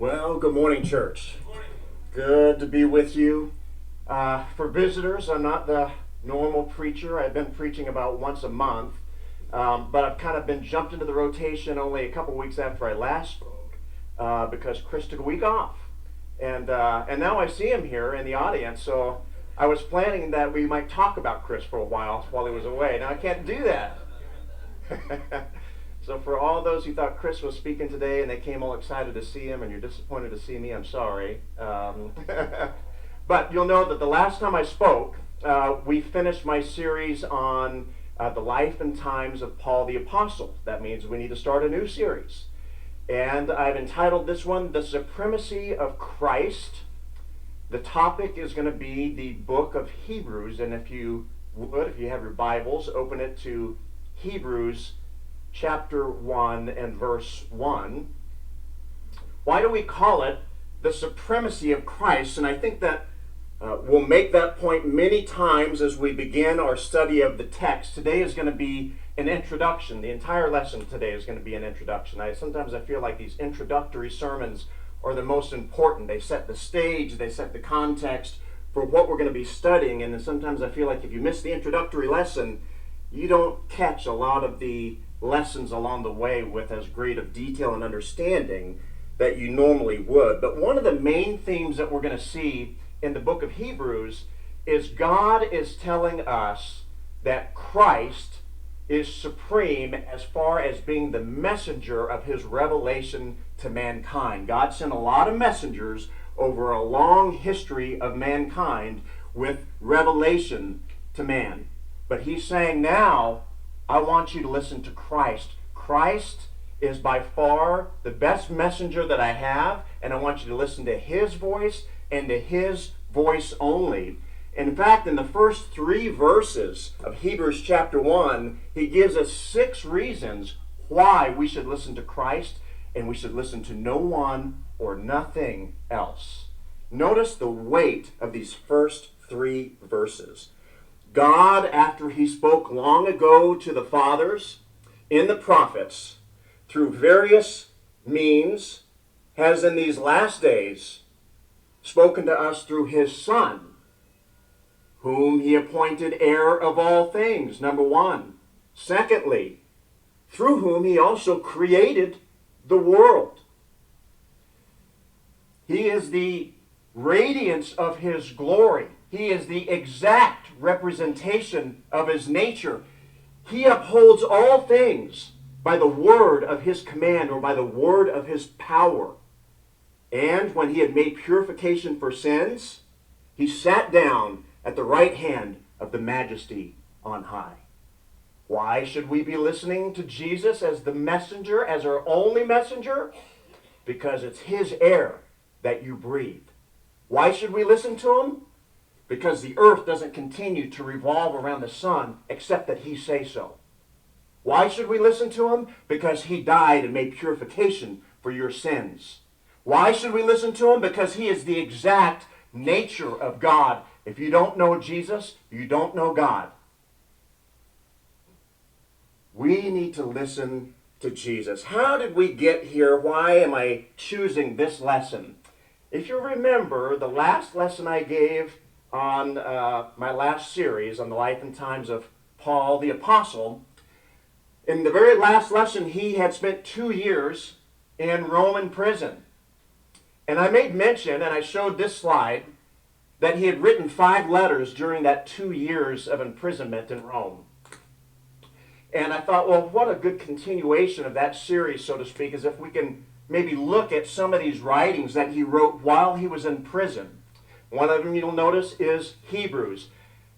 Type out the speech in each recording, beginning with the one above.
Well, good morning, church. Good to be with you. For visitors, I'm not the normal preacher. I've been preaching about once a month, but I've kind of been jumped into the rotation only a couple weeks after I last spoke because Chris took a week off. And now I see him here in the audience, so I was planning that we might talk about Chris for a while he was away. Now I can't do that. So for all those who thought Chris was speaking today and they came all excited to see him and you're disappointed to see me, I'm sorry. But you'll know that the last time I spoke, we finished my series on the life and times of Paul the Apostle. That means we need to start a new series. And I've entitled this one, The Supremacy of Christ. The topic is going to be the book of Hebrews. And if you have your Bibles, open it to Hebrews chapter 1 and verse 1. Why do we call it the supremacy of Christ? And I think that we'll make that point many times as we begin our study of the text. Today is going to be an introduction. The entire lesson today is going to be an introduction. Sometimes I feel like these introductory sermons are the most important. They set the stage, they set the context for what we're going to be studying. And then sometimes I feel like if you miss the introductory lesson, you don't catch a lot of the lessons along the way with as great of detail and understanding that you normally would. But one of the main themes that we're going to see in the book of Hebrews is God is telling us that Christ is supreme as far as being the messenger of his revelation to mankind. God sent a lot of messengers over a long history of mankind with revelation to man. But he's saying now, I want you to listen to Christ. Christ is by far the best messenger that I have, and I want you to listen to his voice and to his voice only. In fact, in the first 3 verses of Hebrews chapter 1, he gives us 6 reasons why we should listen to Christ, and we should listen to no one or nothing else. Notice the weight of these first 3 verses. God, after he spoke long ago to the fathers in the prophets, through various means, has in these last days spoken to us through his Son, whom he appointed heir of all things, number 1. Secondly, through whom he also created the world. He is the radiance of his glory. He is the exact representation of his nature. He upholds all things by the word of his command or by the word of his power. And when he had made purification for sins, he sat down at the right hand of the Majesty on high. Why should we be listening to Jesus as the messenger, as our only messenger? Because it's his air that you breathe. Why should we listen to him? Because the earth doesn't continue to revolve around the sun except that he say so. Why should we listen to him? Because he died and made purification for your sins. Why should we listen to him? Because he is the exact nature of God. If you don't know Jesus, you don't know God. We need to listen to Jesus. How did we get here? Why am I choosing this lesson? If you remember, the last lesson I gave on my last series on the life and times of Paul the Apostle, in the very last lesson he had spent 2 years in Roman prison. And I made mention, and I showed this slide, that he had written 5 letters during that 2 years of imprisonment in Rome. And I thought, well, what a good continuation of that series, so to speak, is if we can maybe look at some of these writings that he wrote while he was in prison. One of them you'll notice is Hebrews.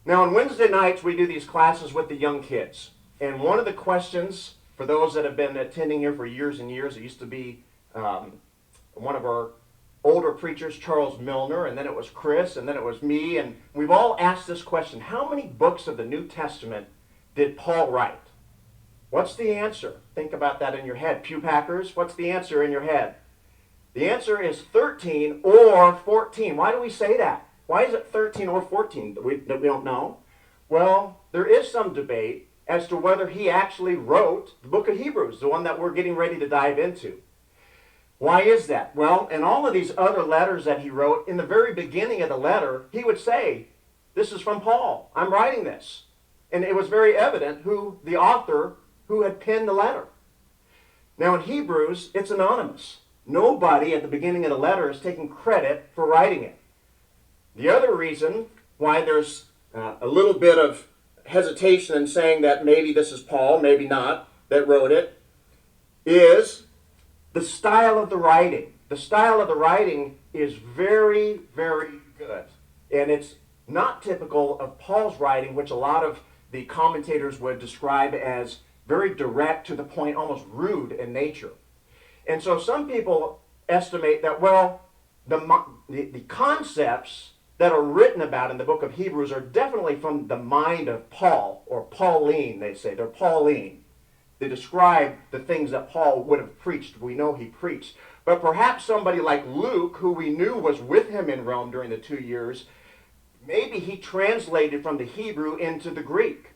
Now on Wednesday nights we do these classes with the young kids. And one of the questions, for those that have been attending here for years and years, it used to be one of our older preachers, Charles Milner, and then it was Chris, and then it was me. And we've all asked this question: how many books of the New Testament did Paul write? What's the answer? Think about that in your head. Pew Packers, what's the answer in your head? The answer is 13 or 14. Why do we say that? Why is it 13 or 14 that we don't know? Well, there is some debate as to whether he actually wrote the book of Hebrews, the one that we're getting ready to dive into. Why is that? Well, in all of these other letters that he wrote, in the very beginning of the letter, he would say, this is from Paul. I'm writing this. And it was very evident who the author who had penned the letter. Now in Hebrews, it's anonymous. Nobody at the beginning of the letter is taking credit for writing it. The other reason why there's a little bit of hesitation in saying that maybe this is Paul, maybe not, that wrote it, is the style of the writing. The style of the writing is very, very good. And it's not typical of Paul's writing, which a lot of the commentators would describe as very direct, to the point, almost rude in nature. And so some people estimate that, well, the concepts that are written about in the book of Hebrews are definitely from the mind of Paul, or Pauline, they say. They're Pauline. They describe the things that Paul would have preached. We know he preached. But perhaps somebody like Luke, who we knew was with him in Rome during the 2 years, maybe he translated from the Hebrew into the Greek.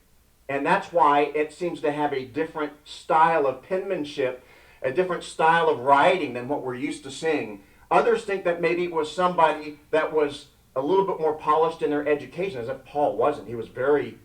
And that's why it seems to have a different style of penmanship, a different style of writing than what we're used to seeing. Others think that maybe it was somebody that was a little bit more polished in their education, as if Paul wasn't. He was very,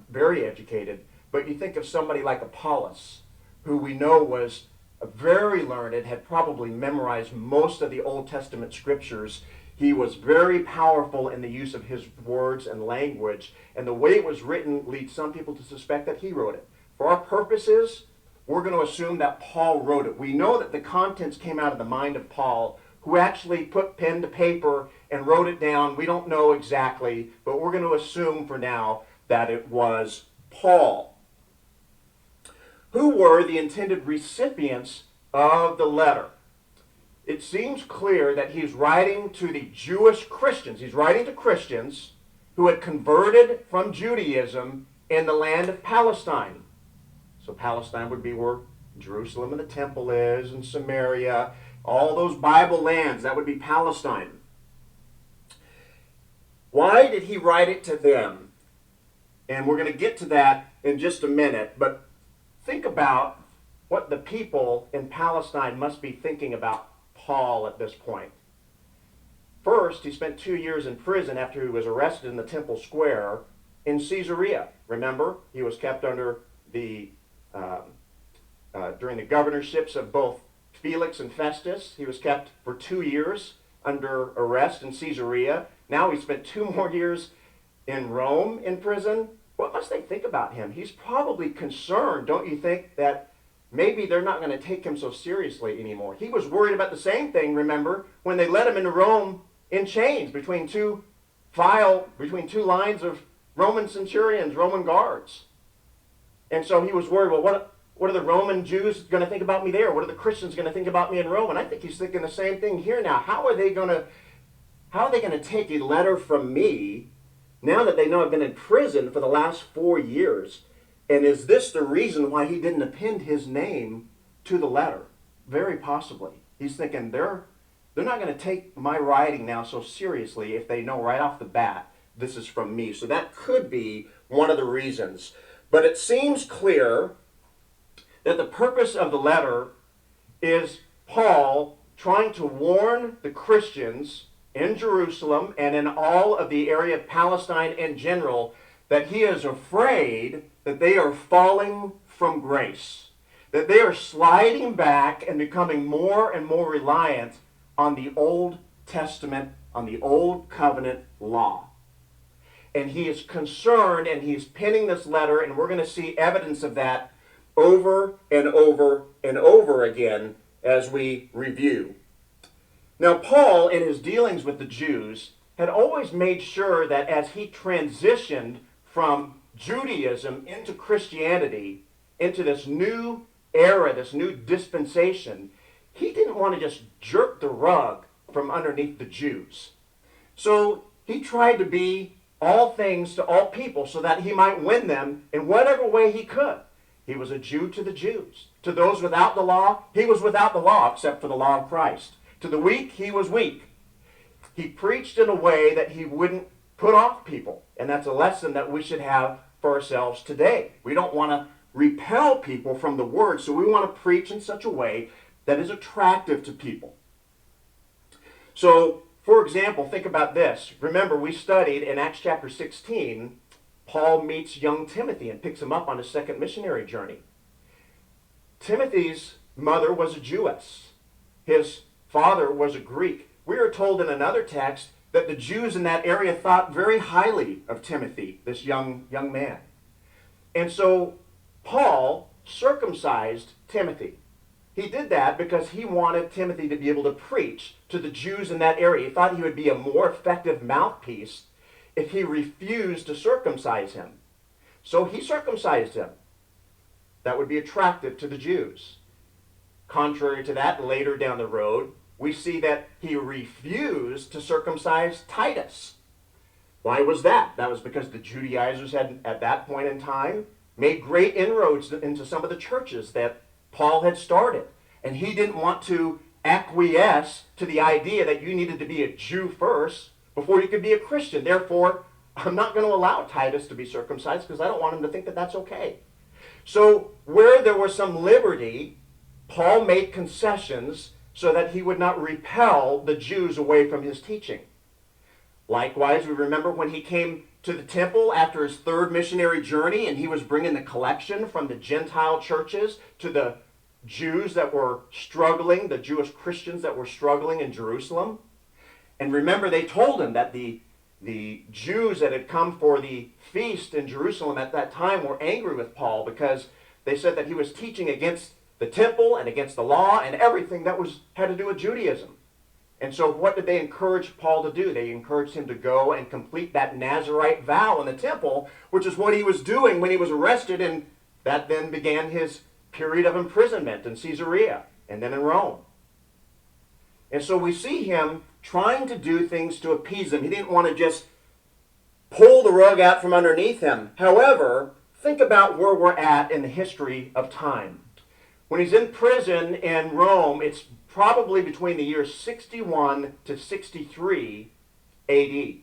very educated. But you think of somebody like Apollos, who we know was very learned, had probably memorized most of the Old Testament scriptures. He was very powerful in the use of his words and language, and the way it was written leads some people to suspect that he wrote it. For our purposes, we're going to assume that Paul wrote it. We know that the contents came out of the mind of Paul, who actually put pen to paper and wrote it down. We don't know exactly, but we're going to assume for now that it was Paul. Who were the intended recipients of the letter? It seems clear that he's writing to the Jewish Christians. He's writing to Christians who had converted from Judaism in the land of Palestine. So Palestine would be where Jerusalem and the temple is, and Samaria, all those Bible lands, that would be Palestine. Why did he write it to them? And we're going to get to that in just a minute, but think about what the people in Palestine must be thinking about Paul at this point. First, he spent 2 years in prison after he was arrested in the temple square in Caesarea. Remember, he was kept under the during the governorships of both Felix and Festus. He was kept for 2 years under arrest in Caesarea. Now he spent 2 more years in Rome in prison. What must they think about him? He's probably concerned, don't you think, that maybe they're not going to take him so seriously anymore. He was worried about the same thing, remember, when they led him into Rome in chains between two lines of Roman centurions, Roman guards. And so he was worried, well, what are the Roman Jews going to think about me there? What are the Christians going to think about me in Rome? And I think he's thinking the same thing here now. How are they going to take a letter from me now that they know I've been in prison for the last 4 years? And is this the reason why he didn't append his name to the letter? Very possibly. He's thinking they're not going to take my writing now so seriously if they know right off the bat this is from me. So that could be one of the reasons. But it seems clear that the purpose of the letter is Paul trying to warn the Christians in Jerusalem and in all of the area of Palestine in general that he is afraid that they are falling from grace, that they are sliding back and becoming more and more reliant on the Old Testament, on the Old Covenant law. And he is concerned, and he's penning this letter, and we're going to see evidence of that over and over and over again as we review. Now, Paul, in his dealings with the Jews, had always made sure that as he transitioned from Judaism into Christianity, into this new era, this new dispensation, he didn't want to just jerk the rug from underneath the Jews. So he tried to be all things to all people so that he might win them in whatever way he could. He was a Jew to the Jews. To those without the law, he was without the law except for the law of Christ. To the weak, he was weak. He preached in a way that he wouldn't put off people. And that's a lesson that we should have for ourselves today. We don't want to repel people from the word, so we want to preach in such a way that is attractive to people. So, for example, think about this. Remember, we studied in Acts chapter 16, Paul meets young Timothy and picks him up on his second missionary journey. Timothy's mother was a Jewess. His father was a Greek. We are told in another text that the Jews in that area thought very highly of Timothy, this young man. And so Paul circumcised Timothy. He did that because he wanted Timothy to be able to preach to the Jews in that area. He thought he would be a more effective mouthpiece if he refused to circumcise him. So he circumcised him. That would be attractive to the Jews. Contrary to that, later down the road, we see that he refused to circumcise Titus. Why was that? That was because the Judaizers had, at that point in time, made great inroads into some of the churches that Paul had started. And he didn't want to acquiesce to the idea that you needed to be a Jew first before you could be a Christian. Therefore, I'm not going to allow Titus to be circumcised because I don't want him to think that that's okay. So where there was some liberty, Paul made concessions so that he would not repel the Jews away from his teaching. Likewise, we remember when he came to the temple after his third missionary journey and he was bringing the collection from the Gentile churches to the Jews that were struggling, the Jewish Christians that were struggling in Jerusalem. And remember, they told him that the Jews that had come for the feast in Jerusalem at that time were angry with Paul because they said that he was teaching against the temple and against the law and everything that had to do with Judaism. And so what did they encourage Paul to do? They encouraged him to go and complete that Nazirite vow in the temple, which is what he was doing when he was arrested, and that then began his period of imprisonment in Caesarea and then in Rome. And so we see him trying to do things to appease him. He didn't want to just pull the rug out from underneath him. However, think about where we're at in the history of time. When he's in prison in Rome, it's probably between the years 61 to 63 AD.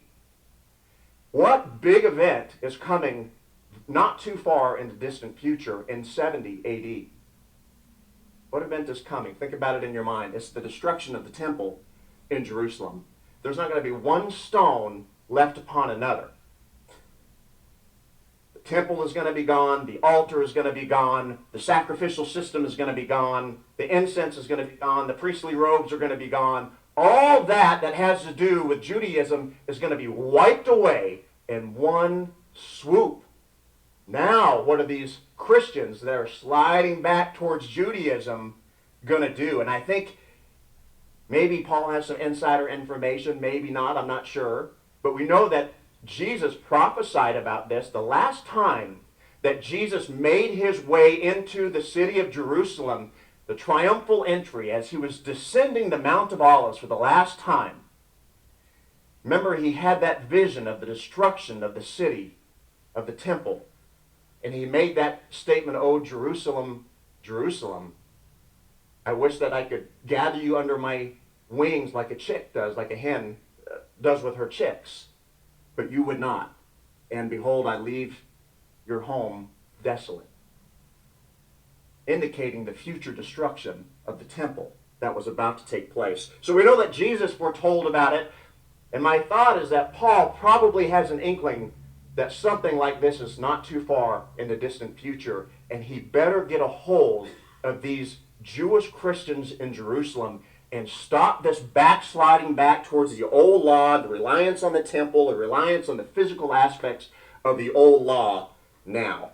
What big event is coming not too far in the distant future in 70 AD? What event is coming? Think about it in your mind. It's the destruction of the temple in Jerusalem. There's not going to be one stone left upon another. The temple is going to be gone. The altar is going to be gone. The sacrificial system is going to be gone. The incense is going to be gone. The priestly robes are going to be gone. All that has to do with Judaism is going to be wiped away in one swoop. Now, what are these Christians that are sliding back towards Judaism going to do? And I think maybe Paul has some insider information, maybe not, I'm not sure. But we know that Jesus prophesied about this. The last time that Jesus made his way into the city of Jerusalem, the triumphal entry as he was descending the Mount of Olives for the last time. Remember, he had that vision of the destruction of the city, of the temple. And he made that statement, "Oh, Jerusalem, Jerusalem, I wish that I could gather you under my wings like a chick does, like a hen does with her chicks. But you would not. And behold, I leave your home desolate." Indicating the future destruction of the temple that was about to take place. So we know that Jesus foretold about it. And my thought is that Paul probably has an inkling that something like this is not too far in the distant future, and he better get a hold of these Jewish Christians in Jerusalem and stop this backsliding back towards the old law, the reliance on the temple, the reliance on the physical aspects of the old law now.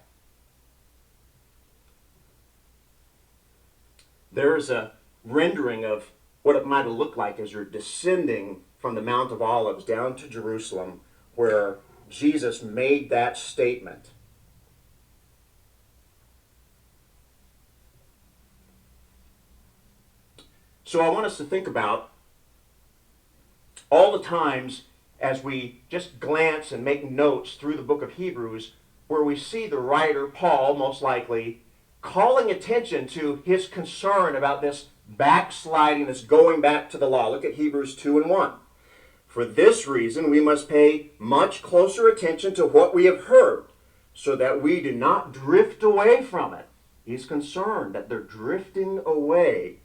There's a rendering of what it might have looked like as you're descending from the Mount of Olives down to Jerusalem, where Jesus made that statement. So I want us to think about all the times as we just glance and make notes through the book of Hebrews where we see the writer, Paul, most likely, calling attention to his concern about this backsliding, this going back to the law. Look at Hebrews 2:1. "For this reason we must pay much closer attention to what we have heard, so that we do not drift away from it." He's concerned that they're drifting away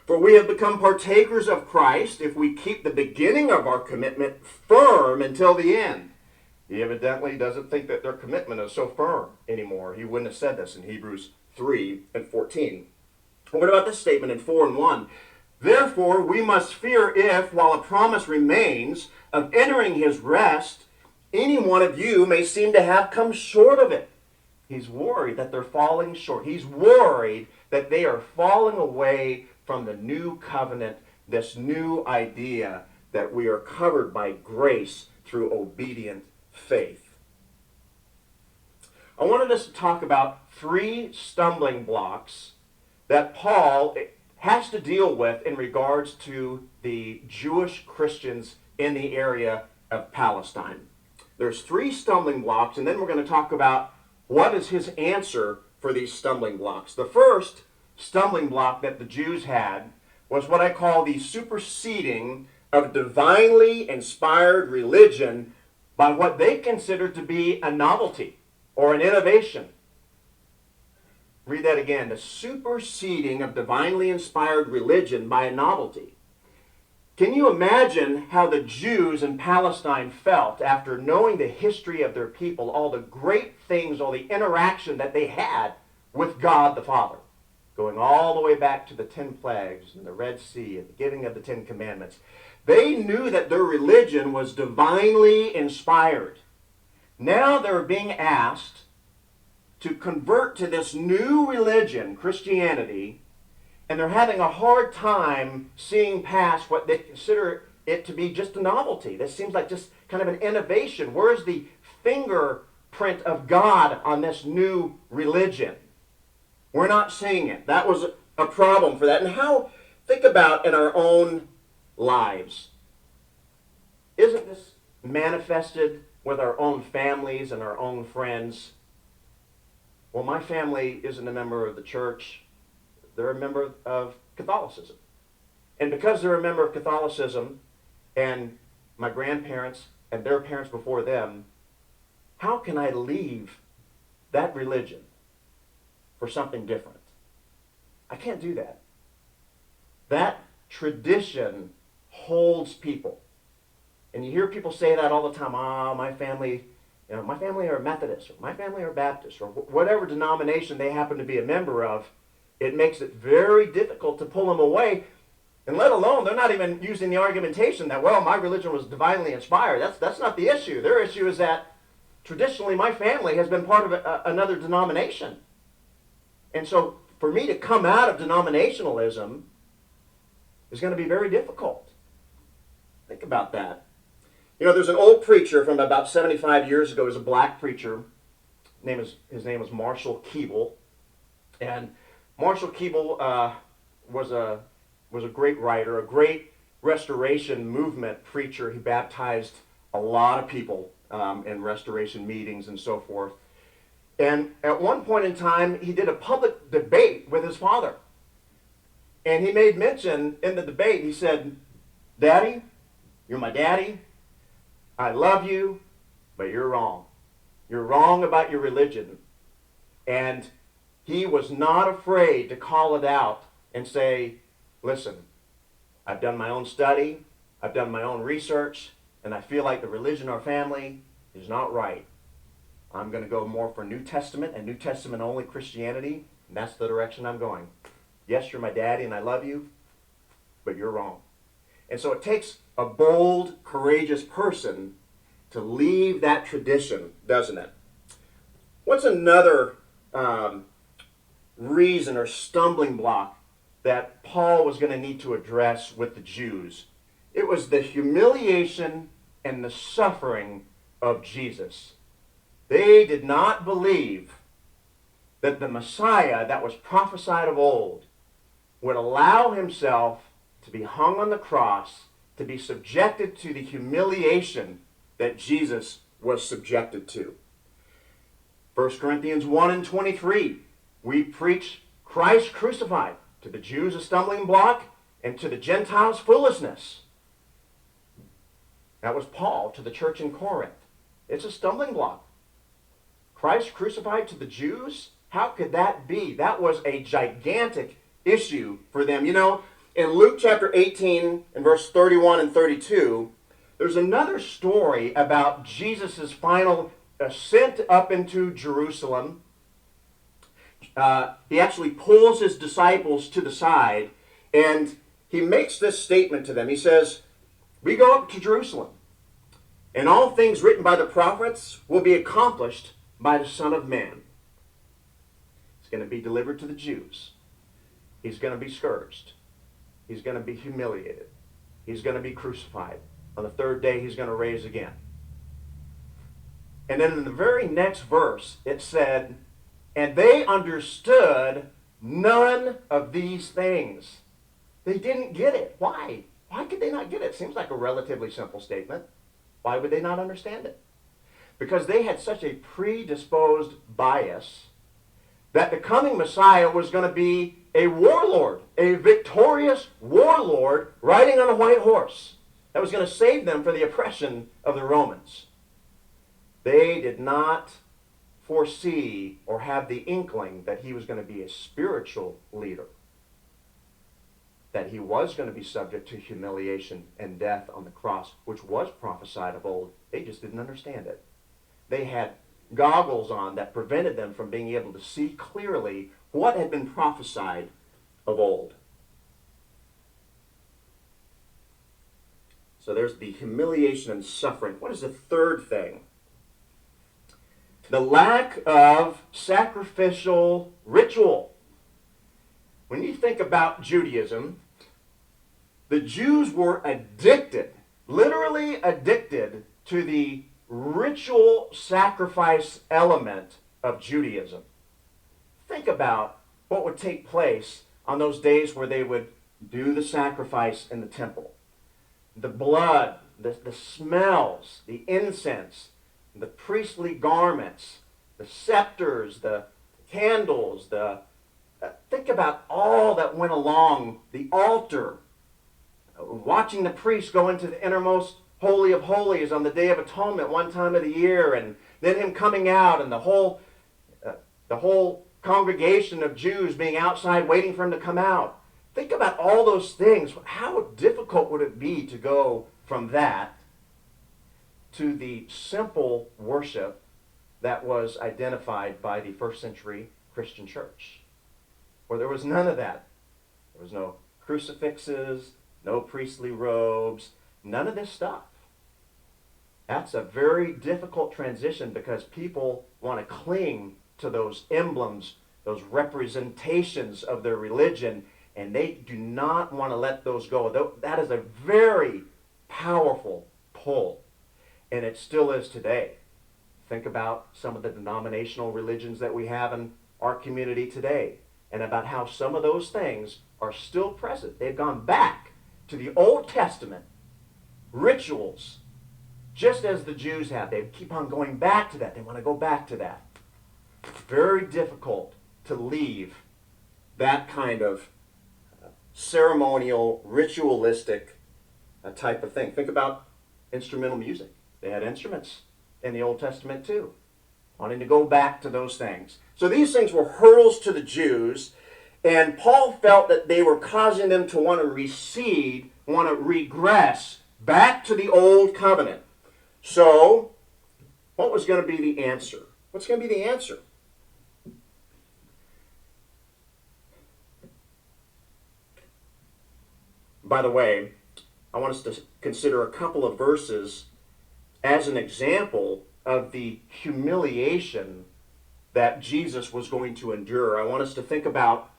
For we have become partakers of Christ if we keep the beginning of our commitment firm until the end. He evidently doesn't think that their commitment is so firm anymore. He wouldn't have said this in Hebrews 3 and 14. What about this statement in 4 and 1? Therefore, we must fear if, while a promise remains of entering his rest, any one of you may seem to have come short of it. He's worried that they're falling short. He's worried that they are falling away from the new covenant, this new idea that we are covered by grace through obedient faith. I wanted us to talk about 3 stumbling blocks that Paul has to deal with in regards to the Jewish Christians in the area of Palestine. There's 3 stumbling blocks, and then we're going to talk about what is his answer for these stumbling blocks. The first stumbling block that the Jews had was what I call the superseding of divinely inspired religion by what they considered to be a novelty or an innovation. Read that again. The superseding of divinely inspired religion by a novelty. Can you imagine how the Jews in Palestine felt after knowing the history of their people, all the great things, all the interaction that they had with God the Father, going all the way back to the 10 plagues and the Red Sea and the giving of the 10 commandments? They knew that their religion was divinely inspired. Now they're being asked to convert to this new religion, Christianity, and they're having a hard time seeing past what they consider it to be just a novelty. This seems like just kind of an innovation. Where's the fingerprint of God on this new religion? We're not seeing it. That was a problem for that. And think about in our own lives. Isn't this manifested with our own families and our own friends? Well, my family isn't a member of the church. They're a member of Catholicism. And because they're a member of Catholicism, and my grandparents and their parents before them, how can I leave that religion for something different? I can't do that. That tradition holds people. And you hear people say that all the time. My family are Methodist, or my family are Baptist, or whatever denomination they happen to be a member of. It makes it very difficult to pull them away, and let alone they're not even using the argumentation that, well, my religion was divinely inspired. That's not the issue. Their issue is that traditionally my family has been part of another denomination. And so for me to come out of denominationalism is going to be very difficult. Think about that. There's an old preacher from about 75 years ago. He was a black preacher. His name was Marshall Keeble. And Marshall Keeble was a great writer, a great restoration movement preacher. He baptized a lot of people in restoration meetings and so forth. And at one point in time, he did a public debate with his father. And he made mention in the debate, he said, "Daddy, you're my daddy. I love you, but you're wrong. You're wrong about your religion." And he was not afraid to call it out and say, "Listen, I've done my own study, I've done my own research, and I feel like the religion of our family is not right. I'm going to go more for New Testament and New Testament only Christianity, and that's the direction I'm going. Yes, you're my daddy and I love you, but you're wrong." And so it takes a bold, courageous person to leave that tradition, doesn't it? What's another reason or stumbling block that Paul was going to need to address with the Jews? It was the humiliation and the suffering of Jesus. They did not believe that the Messiah that was prophesied of old would allow himself to be hung on the cross, to be subjected to the humiliation that Jesus was subjected to. 1 Corinthians 1 and 23, we preach Christ crucified, to the Jews a stumbling block, and to the Gentiles foolishness. That was Paul to the church in Corinth. It's a stumbling block. Christ crucified to the Jews? How could that be? That was a gigantic issue for them. in Luke chapter 18 and verse 31 and 32, there's another story about Jesus' final ascent up into Jerusalem. He actually pulls his disciples to the side, and he makes this statement to them. He says, "We go up to Jerusalem, and all things written by the prophets will be accomplished by the Son of Man. He's going to be delivered to the Jews. He's going to be scourged. He's going to be humiliated. He's going to be crucified. On the third day, he's going to rise again." And then in the very next verse, it said, "And they understood none of these things." They didn't get it. Why? Why could they not get it? Seems like a relatively simple statement. Why would they not understand it? Because they had such a predisposed bias that the coming Messiah was going to be a warlord, a victorious warlord riding on a white horse that was going to save them from the oppression of the Romans. They did not foresee or have the inkling that he was going to be a spiritual leader, that he was going to be subject to humiliation and death on the cross, which was prophesied of old. They just didn't understand it. They had goggles on that prevented them from being able to see clearly what had been prophesied of old. So there's the humiliation and suffering. What is the third thing? The lack of sacrificial ritual. When you think about Judaism, the Jews were addicted, literally addicted, to the ritual sacrifice element of Judaism. Think about what would take place on those days where they would do the sacrifice in the temple. The blood, the smells, the incense, the priestly garments, the scepters, the candles, think about all that went along the altar. Watching the priest go into the innermost holy of holies on the Day of Atonement one time of the year, and then him coming out, and the whole congregation of Jews being outside waiting for him to come out. Think about all those things. How difficult would it be to go from that to the simple worship that was identified by the first century Christian church, where there was none of that. There was no crucifixes, no priestly robes, none of this stuff. That's a very difficult transition because people want to cling to those emblems, those representations of their religion, and they do not want to let those go. That is a very powerful pull, and it still is today. Think about some of the denominational religions that we have in our community today, and about how some of those things are still present. They've gone back to the Old Testament rituals, just as the Jews have. They keep on going back to that. They want to go back to that. Very difficult to leave that kind of ceremonial, ritualistic type of thing. Think about instrumental music. They had instruments in the Old Testament too, wanting to go back to those things. So these things were hurdles to the Jews, and Paul felt that they were causing them to want to recede, want to regress back to the old covenant. So, what was going to be the answer? What's going to be the answer? By the way, I want us to consider a couple of verses as an example of the humiliation that Jesus was going to endure. I want us to think about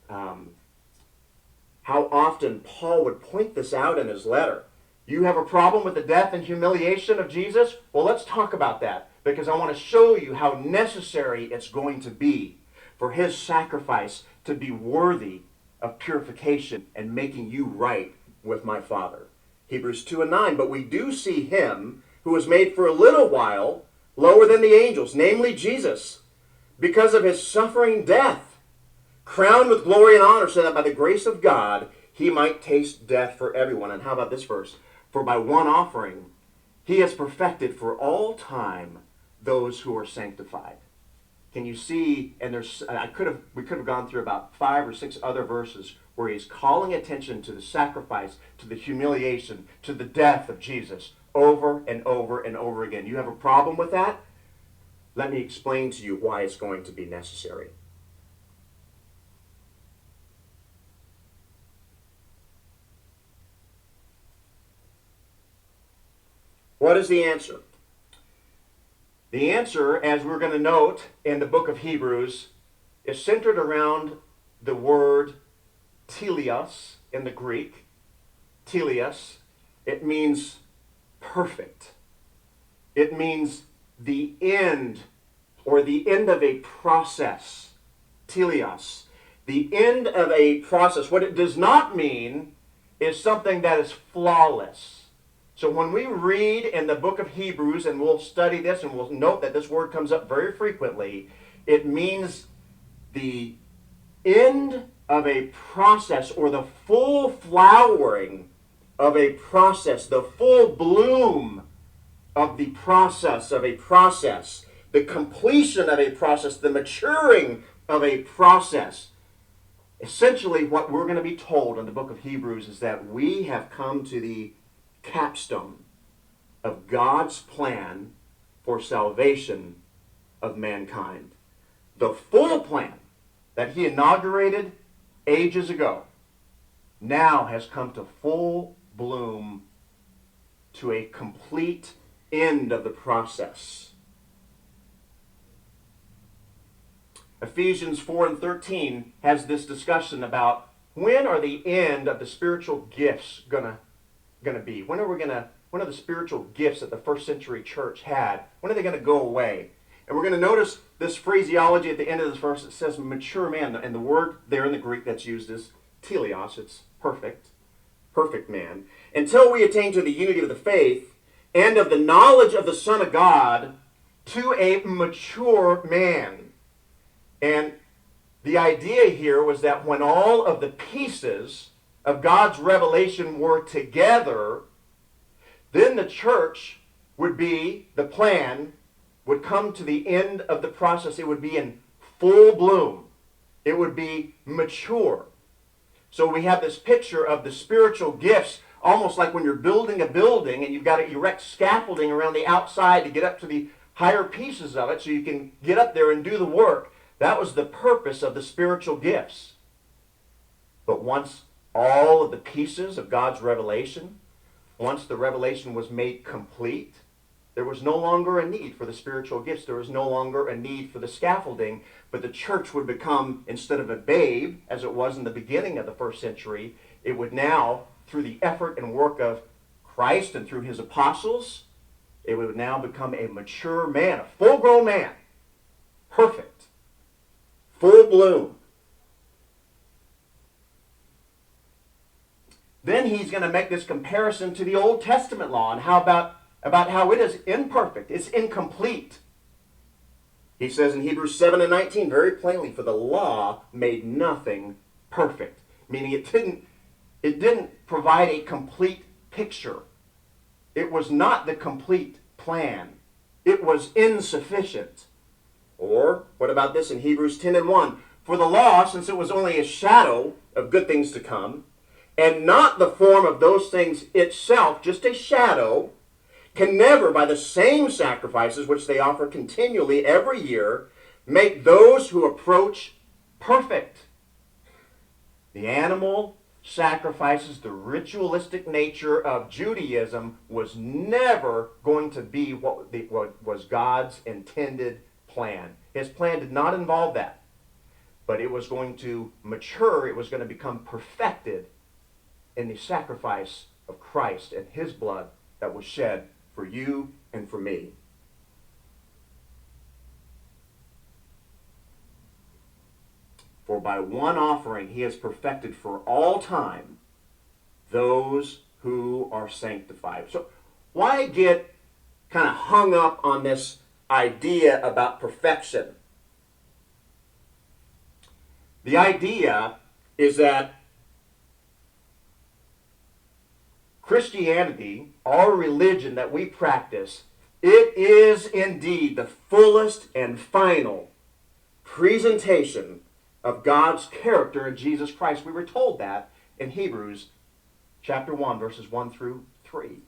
how often Paul would point this out in his letter. You have a problem with the death and humiliation of Jesus? Well, let's talk about that, because I want to show you how necessary it's going to be for his sacrifice to be worthy of purification and making you right with my Father. Hebrews 2:9, but we do see him who was made for a little while lower than the angels, namely Jesus, because of his suffering death, crowned with glory and honor, so that by the grace of God he might taste death for everyone. And how about this verse? For by one offering he has perfected for all time those who are sanctified. Can you see? And we could have gone through about 5 or 6 other verses where he's calling attention to the sacrifice, to the humiliation, to the death of Jesus over and over and over again. You have a problem with that? Let me explain to you why it's going to be necessary. What is the answer? The answer, as we're going to note in the book of Hebrews, is centered around the word teleios in the Greek. Teleios. It means perfect. It means the end, or the end of a process. Teleios. The end of a process. What it does not mean is something that is flawless. So when we read in the book of Hebrews, and we'll study this, and we'll note that this word comes up very frequently, it means the end of a process, or the full flowering of a process, the full bloom of the process of a process, the completion of a process, the maturing of a process. Essentially, what we're going to be told in the book of Hebrews is that we have come to the capstone of God's plan for salvation of mankind. The full plan that he inaugurated ages ago now has come to full bloom, to a complete end of the process. Ephesians 4:13 has this discussion about when are the end of the spiritual gifts going to be? When are the spiritual gifts that the first century church had, when are they going to go away? And we're going to notice this phraseology at the end of this verse. It says mature man, and the word there in the Greek that's used is teleios. It's perfect man. Until we attain to the unity of the faith and of the knowledge of the Son of God, to a mature man. And the idea here was that when all of the pieces of God's revelation were together, then the church would be, the plan would come to the end of the process. It would be in full bloom. It would be mature. So we have this picture of the spiritual gifts, almost like when you're building a building and you've got to erect scaffolding around the outside to get up to the higher pieces of it so you can get up there and do the work. That was the purpose of the spiritual gifts. But once all of the pieces of God's revelation, once the revelation was made complete, there was no longer a need for the spiritual gifts. There was no longer a need for the scaffolding, but the church would become, instead of a babe, as it was in the beginning of the first century, it would now, through the effort and work of Christ and through his apostles, it would now become a mature man, a full-grown man, perfect, full bloom. Then he's going to make this comparison to the Old Testament law and how about how it is imperfect, it's incomplete. He says in Hebrews 7:19 very plainly, for the law made nothing perfect, meaning it didn't provide a complete picture. It was not the complete plan. It was insufficient. Or what about this in Hebrews 10:1? For the law, since it was only a shadow of good things to come, and not the form of those things itself, just a shadow, can never, by the same sacrifices which they offer continually every year, make those who approach perfect. The animal sacrifices, the ritualistic nature of Judaism was never going to be what was God's intended plan. His plan did not involve that. But it was going to mature, it was going to become perfected in the sacrifice of Christ and his blood that was shed for you and for me. For by one offering he has perfected for all time those who are sanctified. So why get kind of hung up on this idea about perfection? The idea is that Christianity, our religion that we practice, it is indeed the fullest and final presentation of God's character in Jesus Christ. We were told that in Hebrews chapter 1, verses 1 through 3.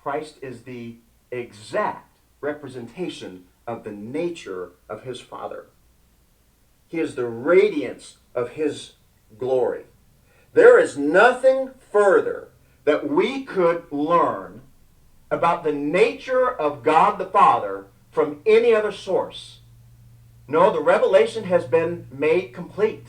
Christ is the exact representation of the nature of his Father. He is the radiance of his glory. There is nothing further that we could learn about the nature of God the Father from any other source. No, the revelation has been made complete.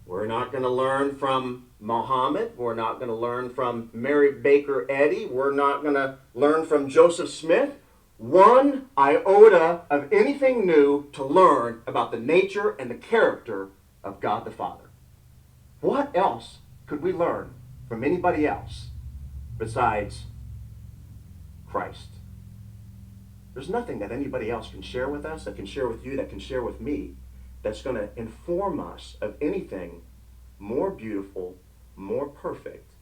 We're not going to learn from Muhammad. We're not going to learn from Mary Baker Eddy. We're not going to learn from Joseph Smith. One iota of anything new to learn about the nature and the character of God the Father. What else could we learn from anybody else besides Christ? There's nothing that anybody else can share with us, that can share with you, that can share with me, that's going to inform us of anything more beautiful, more perfect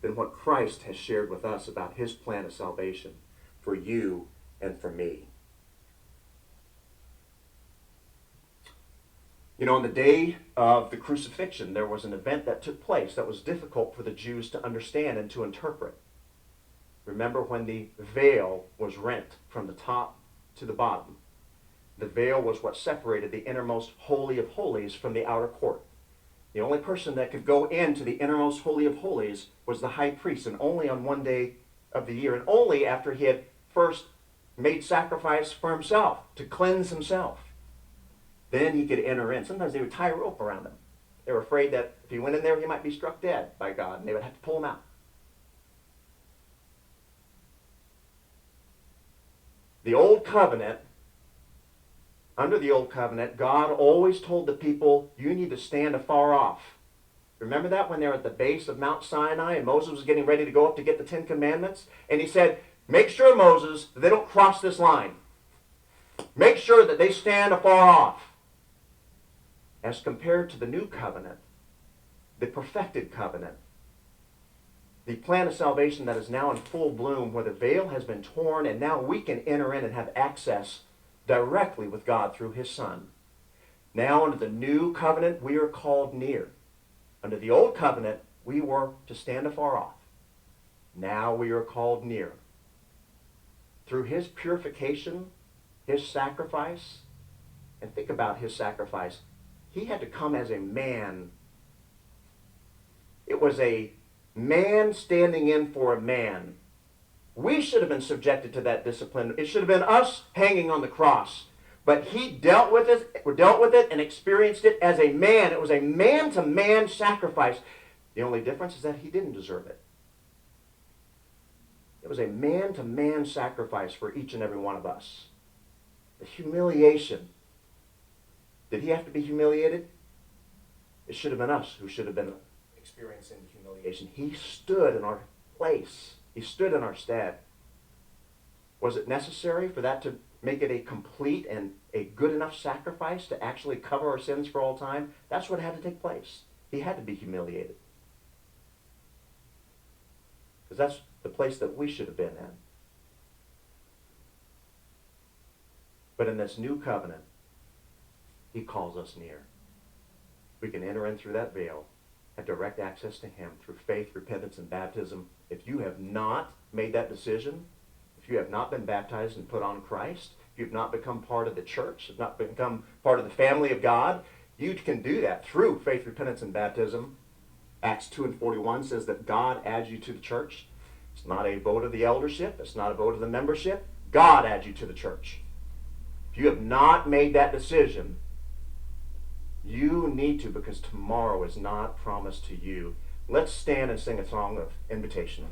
than what Christ has shared with us about his plan of salvation for you and for me. You know, on the day of the crucifixion, there was an event that took place that was difficult for the Jews to understand and to interpret. Remember when the veil was rent from the top to the bottom. The veil was what separated the innermost holy of holies from the outer court. The only person that could go into the innermost holy of holies was the high priest, and only on one day of the year, and only after he had first made sacrifice for himself to cleanse himself. Then he could enter in. Sometimes they would tie a rope around him. They were afraid that if he went in there, he might be struck dead by God, and they would have to pull him out. The Old Covenant, under the Old Covenant, God always told the people, you need to stand afar off. Remember that when they were at the base of Mount Sinai and Moses was getting ready to go up to get the Ten Commandments? And he said, make sure, Moses, that they don't cross this line. Make sure that they stand afar off. As compared to the New Covenant, the perfected covenant, the plan of salvation that is now in full bloom, where the veil has been torn and now we can enter in and have access directly with God through his Son. Now under the New Covenant, we are called near. Under the Old Covenant, we were to stand afar off. Now we are called near. Through his purification, his sacrifice, and think about his sacrifice. He had to come as a man. It was a man standing in for a man. We should have been subjected to that discipline. It should have been us hanging on the cross. But he dealt with it and experienced it as a man. It was a man-to-man sacrifice. The only difference is that he didn't deserve it. It was a man-to-man sacrifice for each and every one of us. The humiliation. Did he have to be humiliated? It should have been us who should have been experiencing the humiliation. He stood in our place. He stood in our stead. Was it necessary for that to make it a complete and a good enough sacrifice to actually cover our sins for all time? That's what had to take place. He had to be humiliated. Because that's the place that we should have been in. But in this new covenant, he calls us near. We can enter in through that veil, have direct access to him through faith, repentance, and baptism. If you have not made that decision, if you have not been baptized and put on Christ, if you've not become part of the church, have not become part of the family of God, you can do that through faith, repentance, and baptism. Acts 2:41 says that God adds you to the church. It's not a vote of the eldership. It's not a vote of the membership. God adds you to the church. If you have not made that decision, you need to, because tomorrow is not promised to you. Let's stand and sing a song of invitation.